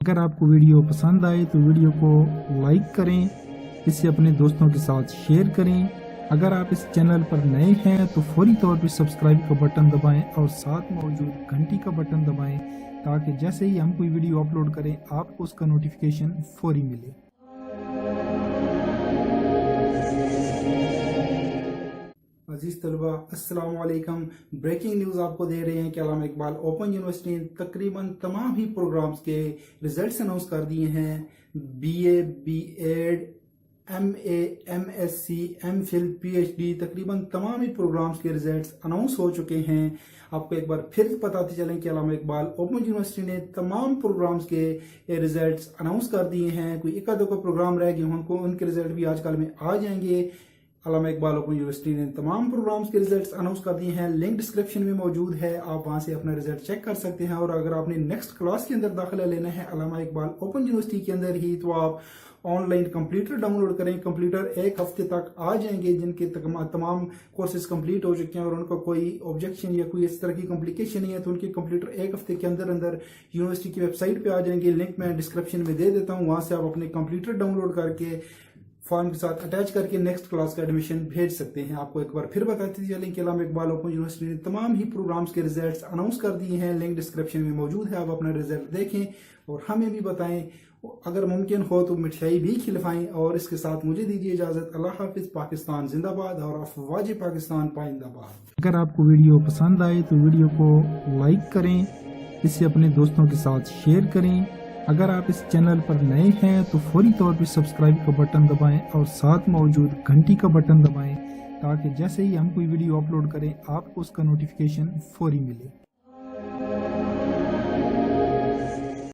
अगर आपको वीडियो पसंद आए तो वीडियो को लाइक करें, इसे अपने दोस्तों के साथ शेयर करें। अगर आप इस चैनल पर नए हैं तो फौरी तौर पर सब्सक्राइब का बटन दबाएं और साथ मौजूद घंटी का बटन दबाएं ताकि जैसे ही हम कोई वीडियो अपलोड करें आपको उसका नोटिफिकेशन फौरी मिले। अजीज तलबा, अस्सलाम वालेकुम। ब्रेकिंग न्यूज़ आपको दे रहे हैं कि अल्लामा इकबाल ओपन यूनिवर्सिटी ने तकरीबन तमाम ही प्रोग्राम्स के रिजल्ट्स अनाउंस कर दिए हैं। BA, B.Ed, MA, MSc, MPhil, PhD तकरीबन तमाम ही प्रोग्राम्स के रिजल्ट्स अनाउंस हो चुके हैं। आपको एक बार फिर बताते चलें कि अल्लामा इकबाल ओपन यूनिवर्सिटी ने तमाम प्रोग्राम्स के रिजल्ट्स अनाउंस कर दिए हैं। कोई एक आधो का प्रोग्राम रह गए उनको उनके रिजल्ट भी आजकल में आ जाएंगे। अल्लामा इकबाल ओपन यूनिवर्सिटी ने तमाम प्रोग्राम्स के रिजल्ट्स अनाउंस कर दिए हैं। लिंक डिस्क्रिप्शन में मौजूद है, आप वहां से अपना रिजल्ट चेक कर सकते हैं। और अगर आपने नेक्स्ट क्लास के अंदर दाखिला लेना है अल्लामा इकबाल ओपन यूनिवर्सिटी के अंदर ही, तो आप ऑनलाइन कंप्यूटर डाउनलोड करें। कंप्यूटर एक हफ्ते तक आ जाएंगे जिनके तमाम कोर्सेज कंप्लीट हो चुके हैं और उनका कोई ऑब्जेक्शन या कोई इस तरह की कॉम्प्लिकेशन नहीं है, तो उनके कंप्यूटर एक हफ्ते के अंदर अंदर यूनिवर्सिटी की वेबसाइट पे आ जाएंगे। लिंक मैं डिस्क्रिप्शन में दे देता हूँ, वहां से आप अपने कंप्यूटर डाउनलोड करके फॉर्म के साथ अटैच करके नेक्स्ट क्लास का एडमिशन भेज सकते हैं। आपको एक बार फिर बताते चलें कि अल्लामा इकबाल ओपन यूनिवर्सिटी ने तमाम ही प्रोग्राम्स के रिजल्ट्स अनाउंस कर दिए हैं। लिंक डिस्क्रिप्शन में मौजूद है, आप अपना रिजल्ट देखें और हमें भी बताएं। अगर मुमकिन हो तो मिठाई भी खिलवाएं। और इसके साथ मुझे दीजिए इजाजत। अल्लाह हाफिज। पाकिस्तान जिंदाबाद और अफवाज पाकिस्तान पाइंदाबाद। अगर आपको वीडियो पसंद आए तो वीडियो को लाइक करें, इसे अपने दोस्तों के साथ शेयर करें। अगर आप इस चैनल पर नए हैं तो फौरी तौर पर सब्सक्राइब का बटन दबाएं और साथ मौजूद घंटी का बटन दबाएं ताकि जैसे ही हम कोई वीडियो अपलोड करें आपको उसका नोटिफिकेशन फौरी मिले।